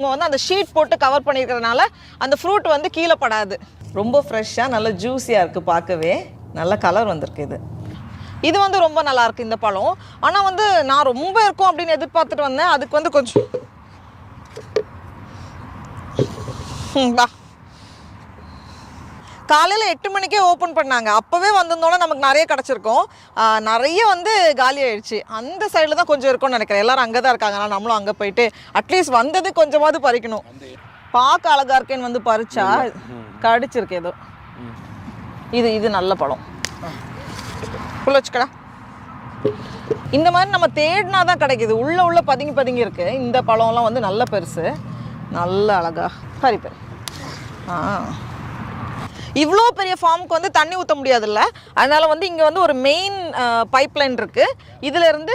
இவங்க வந்து அந்த ஷீட் போட்டு கவர் பண்ணியிருக்கிறதுனால அந்த ஃப்ரூட் வந்து கீழே படாது. ரொம்ப ஃப்ரெஷ்ஷாக நல்ல ஜூஸியாக இருக்குது, பார்க்கவே நல்ல கலர் வந்திருக்கு. இது வந்து ரொம்ப நல்லா இருக்குது இந்த பழம். ஆனால் வந்து நான் ரொம்ப இருக்கும் அப்படின்னு எதிர்பார்த்துட்டு வந்தேன். அதுக்கு வந்து கொஞ்சம் காலையில் 8 மணிக்கே ஓப்பன் பண்ணாங்க. அப்போவே வந்திருந்தோன்னா நமக்கு நிறைய கிடச்சிருக்கோம். நிறைய வந்து காலி ஆயிடுச்சு. அந்த சைடில் தான் கொஞ்சம் இருக்கும்னு நினைக்கிறேன். எல்லோரும் அங்கே தான் இருக்காங்க. ஆனால் நம்மளும் அங்கே போயிட்டு அட்லீஸ்ட் வந்தது கொஞ்சமாவது பறிக்கணும். பார்க்க அழகாக இருக்கேன்னு வந்து பறிச்சா கடிச்சிருக்கு ஏதோ. இது நல்ல பழம். உள்ள வச்சுக்கடா. இந்த மாதிரி நம்ம தேடினா தான் கிடைக்கிது. உள்ள பதுங்கி இருக்கு. இந்த பழம்லாம் வந்து நல்ல பெருசு, நல்ல அழகா பறிப்பேன். இவ்வளோ பெரிய ஃபார்முக்கு வந்து தண்ணி ஊற்ற முடியாதுல்ல, அதனால வந்து இங்கே வந்து ஒரு மெயின் பைப்லைன் இருக்குது. இதிலேருந்து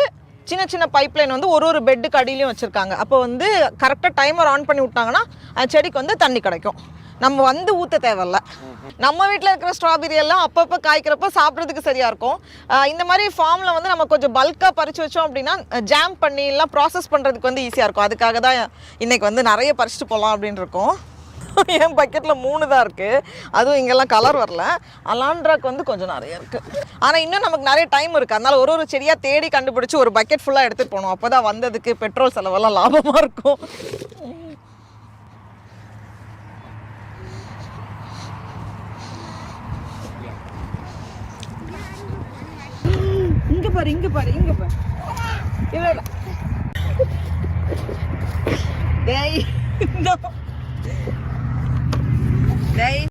சின்ன பைப்லைன் வந்து ஒரு பெட்டுக்கு அடியிலையும் வச்சுருக்காங்க. அப்போ வந்து கரெக்டாக டைமர் ஆன் பண்ணி விட்டாங்கன்னா அந்த செடிக்கு வந்து தண்ணி கிடைக்கும். நம்ம வந்து ஊற்ற தேவையில்ல. நம்ம வீட்டில் இருக்கிற ஸ்ட்ராபெரி எல்லாம் அப்பப்போ காய்க்கிறப்போ சாப்பிட்றதுக்கு சரியாக இருக்கும். இந்த மாதிரி ஃபார்மில் வந்து நம்ம கொஞ்சம் பல்காக பறித்து வச்சோம் அப்படின்னா ஜாம் பண்ணி எல்லாம் ப்ராசஸ் பண்ணுறதுக்கு வந்து ஈஸியாக இருக்கும். அதுக்காக தான் இன்றைக்கி வந்து நிறைய பறிச்சுட்டு போகலாம் அப்படின்னு இருக்கோம். என் பக்கெட்டில் 3 தான் இருக்குது. அதுவும் இங்கெல்லாம் கலர் வரல. அலாண்ட்ராக்கு வந்து கொஞ்சம் நிறைய இருக்குது. ஆனால் இன்னும் நமக்கு நிறைய டைம் இருக்குது. அதனால் ஒரு செடியாக தேடி கண்டுபிடிச்சி ஒரு பக்கெட் ஃபுல்லாக எடுத்துகிட்டு போகணும். அப்போ தான் வந்ததுக்கு பெட்ரோல் செலவெல்லாம் லாபமாக இருக்கும். இங்கே பாரு இல்லை டேய்